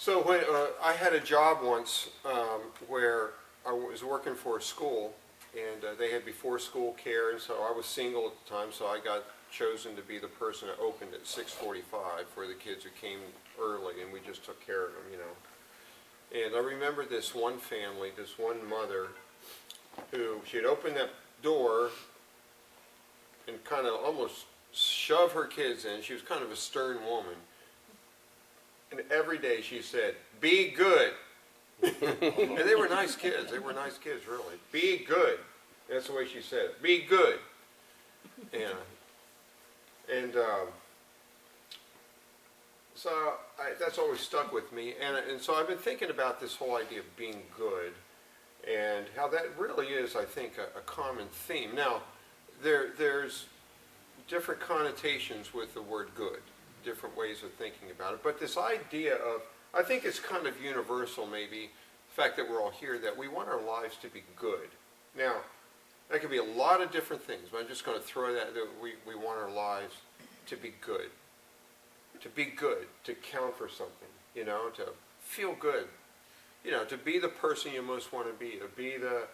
So when I had a job once where I was working for a school, and they had before school care, and so I was single at the time, so I got chosen to be the person that opened at 6:45 for the kids who came early, and we just took care of them, you know. And I remember this one family, this one mother, who she had opened that door and kind of almost shoved her kids in. She was kind of a stern woman. And every day she said, "Be good." And they were nice kids. They were nice kids, really. Be good. That's the way she said it. Be good. And so that's always stuck with me. And so I've been thinking about this whole idea of being good and how that really is, I think, a common theme. Now, there's different connotations with the word good, different ways of thinking about it. But this idea of, I think it's kind of universal maybe, the fact that we're all here, that we want our lives to be good. Now, that could be a lot of different things, but I'm just going to throw that we want our lives to be good. To be good, to count for something, you know, to feel good. You know, to be the person you most want to be the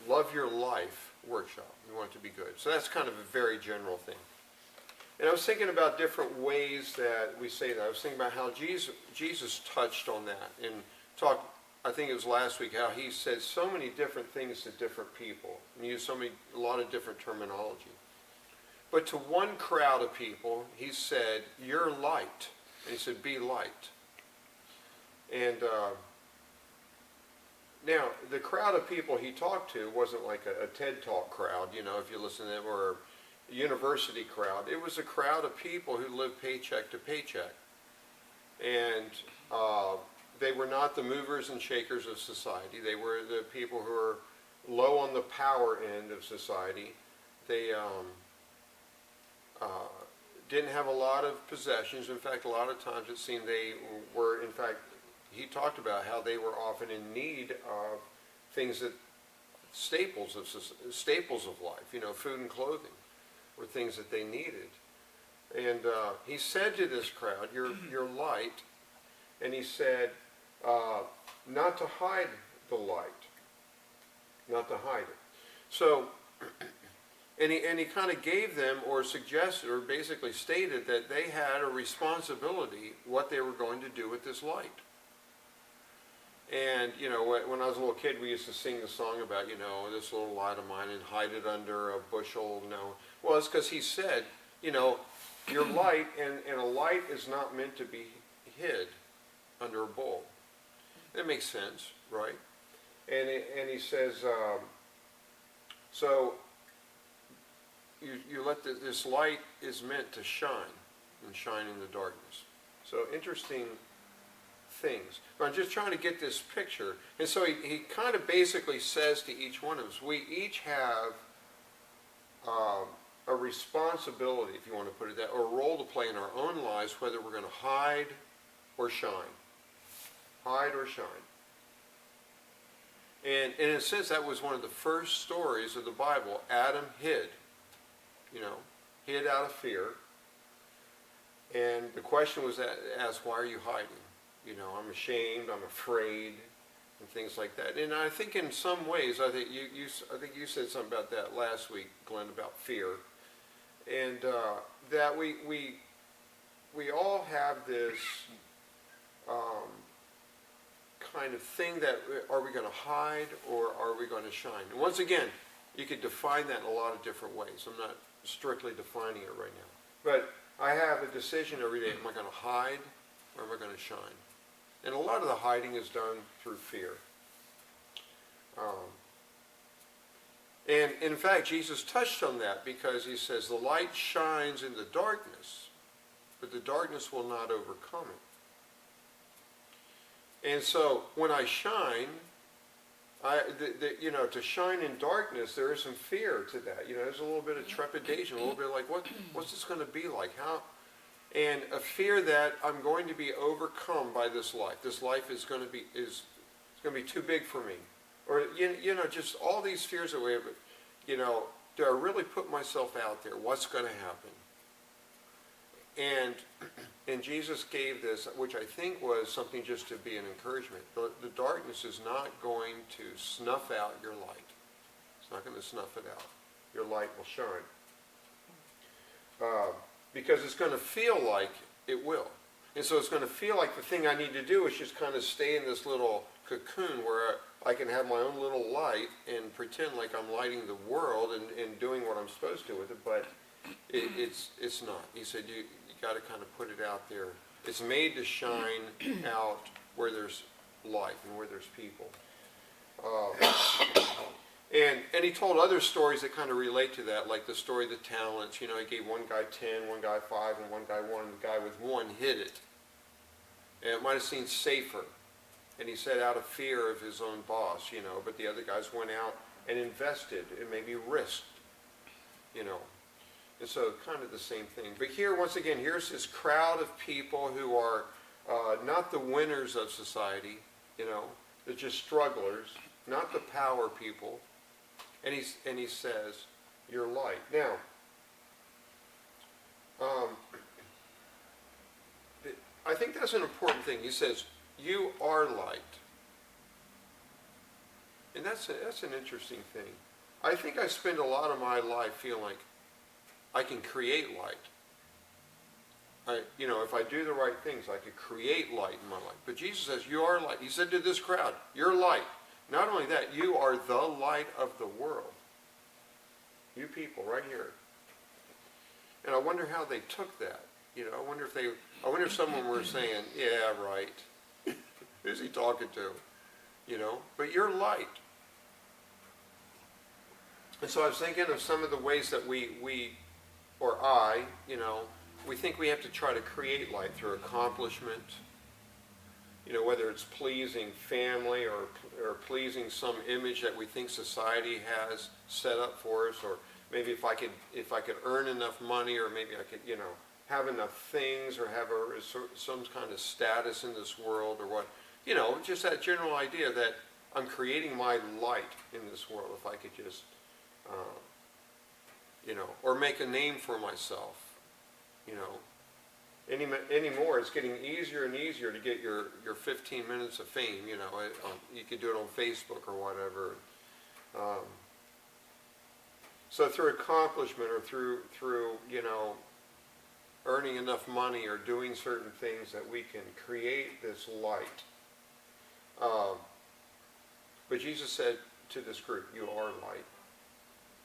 Love Your Life workshop. You want it to be good. So that's kind of a very general thing. And I was thinking about different ways that we say that. I was thinking about how Jesus touched on that and talked, I think it was last week, how he said so many different things to different people and used a lot of different terminology. But to one crowd of people, he said, "You're light." And he said, "Be light." And now, the crowd of people he talked to wasn't like a TED Talk crowd, you know, if you listen to them, or a university crowd. It was a crowd of people who lived paycheck to paycheck. And they were not the movers and shakers of society. They were the people who were low on the power end of society. They didn't have a lot of possessions. In fact, a lot of times it seemed they were, in fact, he talked about how they were often in need of things that, staples of life, you know, food and clothing were things that they needed. And he said to this crowd, you're light. And he said, not to hide the light, not to hide it. So, and he kind of gave them, or suggested, or basically stated that they had a responsibility what they were going to do with this light. And, you know, when I was a little kid, we used to sing the song about, you know, this little light of mine and hide it under a bushel. No. Well, it's because he said, you know, your light, and a light is not meant to be hid under a bowl. That makes sense, right? And he says, so you let this light is meant to shine, and shine in the darkness. So interesting things. But I'm just trying to get this picture. And so he kind of basically says to each one of us, we each have a responsibility, if you want to put it that, or a role to play in our own lives, whether we're going to hide or shine. Hide or shine. And in a sense, that was one of the first stories of the Bible. Adam hid, you know, hid out of fear. And the question was asked, why are you hiding? You know, I'm ashamed, I'm afraid, and things like that. And I think in some ways, I think you said something about that last week, Glenn, about fear. And that we all have this kind of thing that, are we going to hide or are we going to shine? And once again, you could define that in a lot of different ways. I'm not strictly defining it right now. But I have a decision every day. Am I going to hide or am I going to shine? And a lot of the hiding is done through fear. And in fact, Jesus touched on that because he says, the light shines in the darkness, but the darkness will not overcome it. And so when I shine, you know, to shine in darkness, there is some fear to that. You know, there's a little bit of trepidation, a little bit like, what's this going to be like? How? And a fear that I'm going to be overcome by this life. This life is going to be too big for me. Or, you know, just all these fears that we have. You know, do I really put myself out there? What's going to happen? And And Jesus gave this, which I think was something just to be an encouragement. The darkness is not going to snuff out your light. It's not going to snuff it out. Your light will shine. Because it's going to feel like it will. And so it's going to feel like the thing I need to do is just kind of stay in this little cocoon where I can have my own little light and pretend like I'm lighting the world and doing what I'm supposed to with it, but it's not. He said you got to kind of put it out there. It's made to shine out where there's life and where there's people. And he told other stories that kind of relate to that, like the story of the talents. You know, he gave one guy 10, one guy 5, and one guy 1, and the guy with 1 hid it. And it might have seemed safer. And he said out of fear of his own boss, you know, but the other guys went out and invested and maybe risked, you know. And so kind of the same thing. But here, once again, here's this crowd of people who are not the winners of society, you know. They're just strugglers, not the power people. And he says, you're light. Now, I think that's an important thing. He says, you are light. And that's an interesting thing. I think I spend a lot of my life feeling like I can create light. You know, if I do the right things, I could create light in my life. But Jesus says, you are light. He said to this crowd, you're light. Not only that, you are the light of the world. You people right here. And I wonder how they took that. You know, I wonder if someone were saying, yeah, right. Who's he talking to? You know, but you're light. And so I was thinking of some of the ways that we or I, you know, we think we have to try to create light through accomplishment. You know, whether it's pleasing family or pleasing some image that we think society has set up for us, or maybe if I could earn enough money, or maybe I could, you know, have enough things, or have some kind of status in this world, or what, you know, just that general idea that I'm creating my light in this world if I could just, you know, or make a name for myself, you know. Anymore, it's getting easier and easier to get your 15 minutes of fame, you know. You can do it on Facebook or whatever. So through accomplishment, or through you know, earning enough money or doing certain things, that we can create this light. But Jesus said to this group, you are light.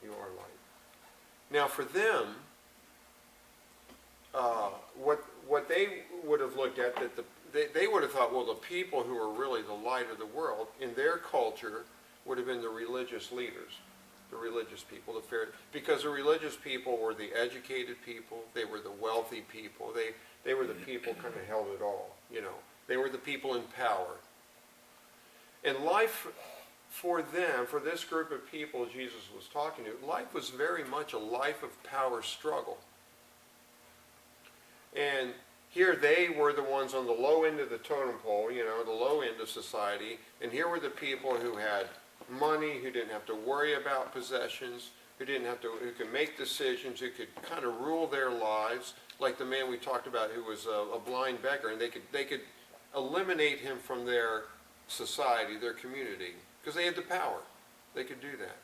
You are light. Now for them, what they would have looked at, they would have thought, well, the people who are really the light of the world in their culture would have been the religious leaders, the religious people, because the religious people were the educated people, they were the wealthy people, they were the people kind of held it all, you know. They were the people in power. And life for them, for this group of people Jesus was talking to, life was very much a life of power struggle. And here they were the ones on the low end of the totem pole, you know, the low end of society. And here were the people who had money, who didn't have to worry about possessions, who could make decisions, who could kind of rule their lives, like the man we talked about who was a blind beggar, and they could eliminate him from their society, their community, because they had the power. They could do that.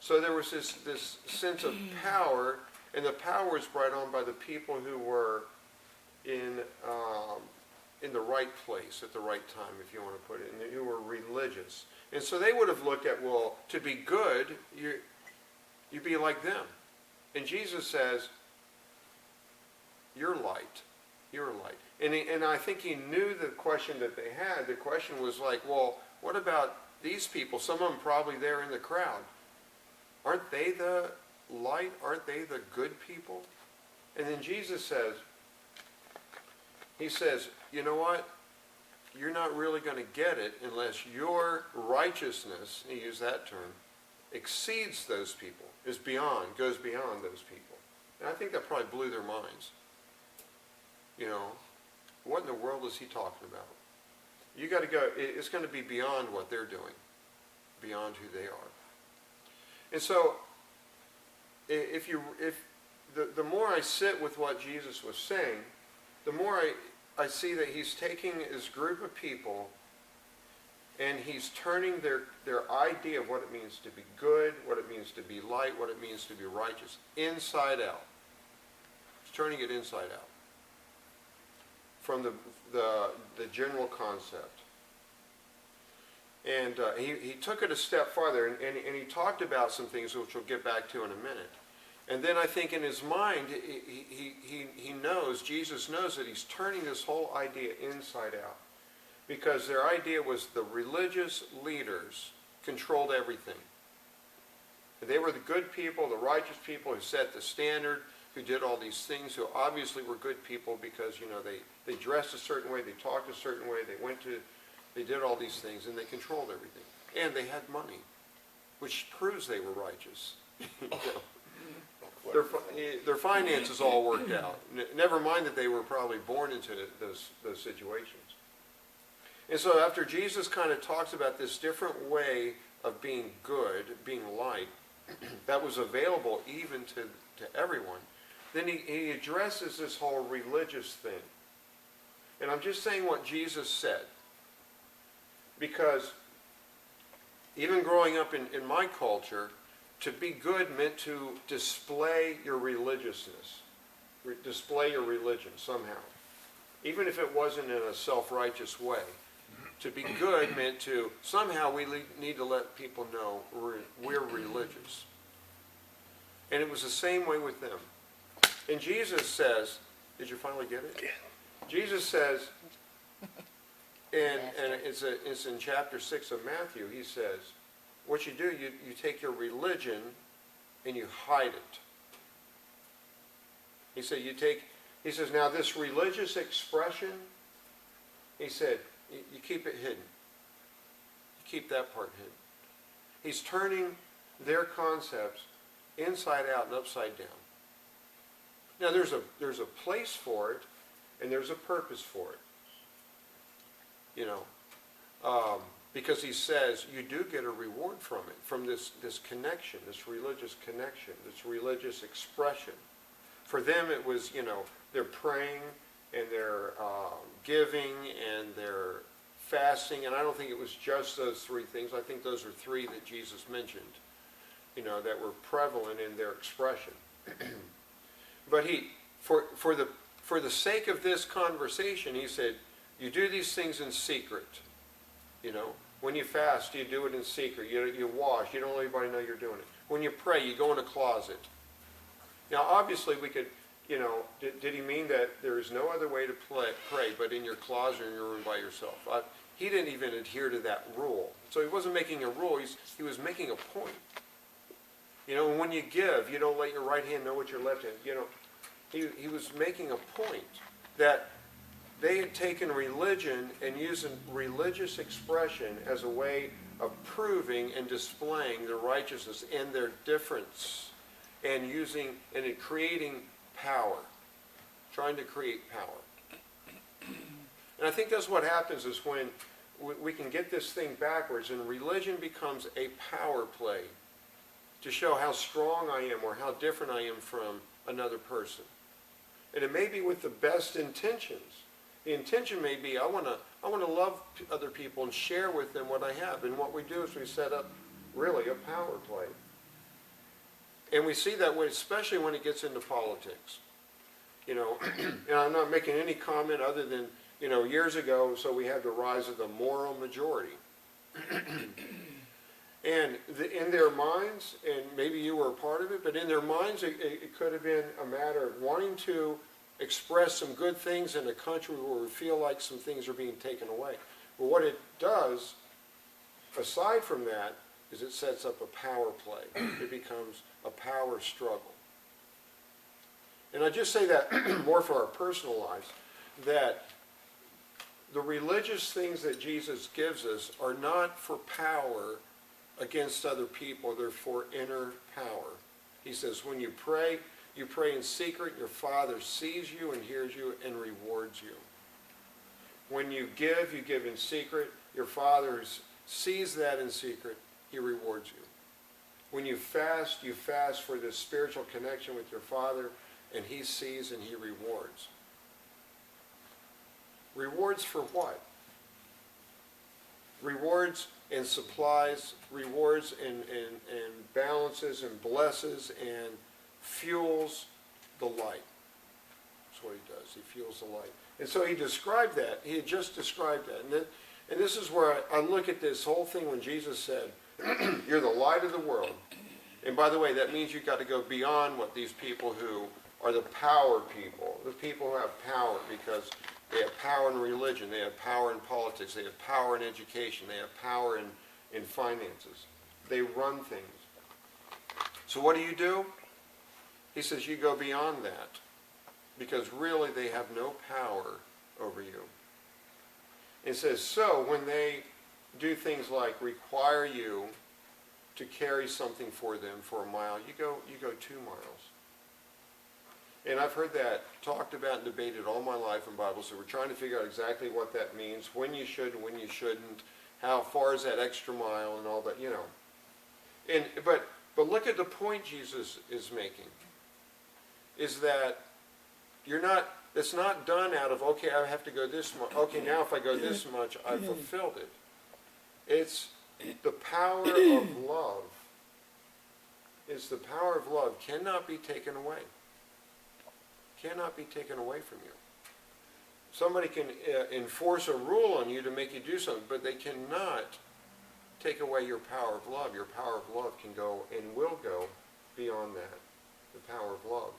So there was this sense of power. And the power was brought on by the people who were in the right place at the right time, if you want to put it, and who were religious. And so they would have looked at, well, to be good, you be like them. And Jesus says, you're light. You're light. And I think he knew the question that they had. The question was like, well, what about these people? Some of them probably there in the crowd. Aren't they the light? Aren't they the good people? And then Jesus says, he says, you know what? You're not really going to get it unless your righteousness, he used that term, exceeds those people, goes beyond those people. And I think that probably blew their minds. You know, what in the world is he talking about? You got to go, it's going to be beyond what they're doing, beyond who they are. And so, the more I sit with what Jesus was saying, the more I see that he's taking his group of people and he's turning their idea of what it means to be good, what it means to be light, what it means to be righteous, inside out. He's turning it inside out from the general concept. And he took it a step farther, and he talked about some things which we'll get back to in a minute. And then I think in his mind, he knows, Jesus knows that he's turning this whole idea inside out. Because their idea was the religious leaders controlled everything. And they were the good people, the righteous people who set the standard, who did all these things, who obviously were good people because, you know, they dressed a certain way, they talked a certain way, they did all these things, and they controlled everything. And they had money, which proves they were righteous. You know, their finances all worked out. Never mind that they were probably born into those situations. And so after Jesus kind of talks about this different way of being good, being light, that was available even to everyone, then he addresses this whole religious thing. And I'm just saying what Jesus said. Because even growing up in my culture, to be good meant to display your religiousness, display your religion somehow. Even if it wasn't in a self-righteous way. To be good meant to, somehow we need to let people know we're religious. And it was the same way with them. And Jesus says, did you finally get it? Yeah. Jesus says, and it's in chapter 6 of Matthew, he says, what you do, you take your religion and you hide it. He says, now this religious expression, he said, you keep it hidden. You keep that part hidden. He's turning their concepts inside out and upside down. Now there's a place for it, and there's a purpose for it. You know, because he says you do get a reward from it, from this connection, this religious connection, this religious expression. For them it was, you know, they're praying, and their giving, and their fasting, and I don't think it was just those three things. I think those are three that Jesus mentioned, you know, that were prevalent in their expression. But for the sake of this conversation, he said, you do these things in secret. You know, when you fast, you do it in secret. You wash. You don't let anybody know you're doing it. When you pray, you go in a closet. Now, obviously, we could. You know, did he mean that there is no other way to pray but in your closet or in your room by yourself? He didn't even adhere to that rule. So he wasn't making a rule. He was making a point. You know, when you give, you don't let your right hand know what your left hand. You know, he was making a point that they had taken religion and using religious expression as a way of proving and displaying their righteousness and their difference, and creating power, trying to create power. And I think that's what happens is when we can get this thing backwards and religion becomes a power play to show how strong I am or how different I am from another person. And it may be with the best intentions. The intention may be I want to love other people and share with them what I have. And what we do is we set up really a power play. And we see that way, especially when it gets into politics. You know, and I'm not making any comment other than, you know, years ago, so we had the rise of the moral majority. And in their minds, and maybe you were a part of it, but in their minds it could have been a matter of wanting to express some good things in a country where we feel like some things are being taken away. But what it does, aside from that, is it sets up a power play. It becomes a power struggle. And I just say that more for our personal lives, that the religious things that Jesus gives us are not for power against other people, they're for inner power. He says when you pray in secret, your Father sees you and hears you and rewards you. When you give in secret, your Father sees that in secret, he rewards you. When you fast for this spiritual connection with your Father, and he sees and he rewards. Rewards for what? Rewards and supplies, rewards and balances and blesses and fuels the light. That's what he does. He fuels the light. And so he described that. He had just described that. And this is where I look at this whole thing when Jesus said, you're the light of the world. And by the way, that means you've got to go beyond what these people who are the power people, the people who have power because they have power in religion, they have power in politics, they have power in education, they have power in finances. They run things. So what do? He says you go beyond that because really they have no power over you. It says, so when they do things like require you to carry something for them for a mile, you go 2 miles. And I've heard that talked about and debated all my life in Bible, so we're trying to figure out exactly what that means, when you should and when you shouldn't, how far is that extra mile and all that, you know. And but look at the point Jesus is making, is that it's not done out of, okay, I have to go this much, okay, now if I go this much, I've fulfilled it. It's the power of love. It's the power of love cannot be taken away. Cannot be taken away from you. Somebody can enforce a rule on you to make you do something, but they cannot take away your power of love. Your power of love can go and will go beyond that, the power of love.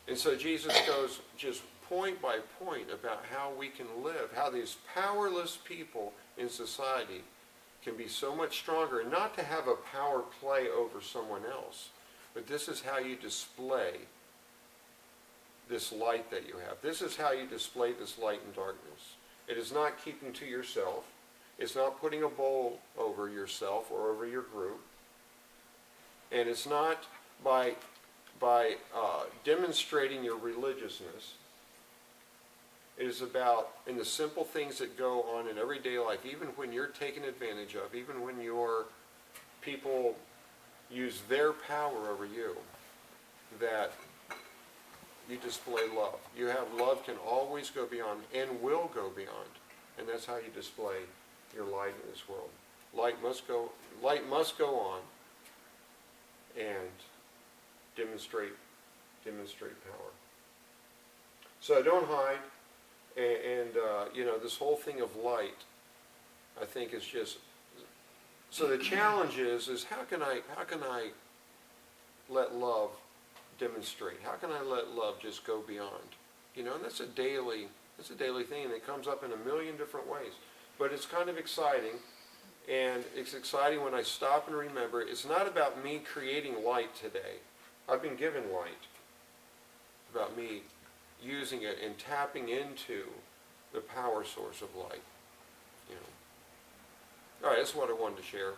And so Jesus goes just point by point about how we can live, how these powerless people in society can be so much stronger, and not to have a power play over someone else, but this is how you display this light that you have. This is how you display this light in darkness. It is not keeping to yourself. It's not putting a bowl over yourself or over your group. And it's not by demonstrating your religiousness. It is about in the simple things that go on in everyday life, even when you're taken advantage of, even when your people use their power over you, that you display love. You have love can always go beyond and will go beyond. And that's how you display your light in this world. Light must go on and demonstrate power. So don't hide. And this whole thing of light, I think, is just. So the challenge is how can I let love demonstrate? How can I let love just go beyond? And that's a daily thing, and it comes up in a million different ways. But it's kind of exciting, and it's exciting when I stop and remember it's not about me creating light today. I've been given light. It's about me using it and tapping into the power source of light. All right, that's what I wanted to share.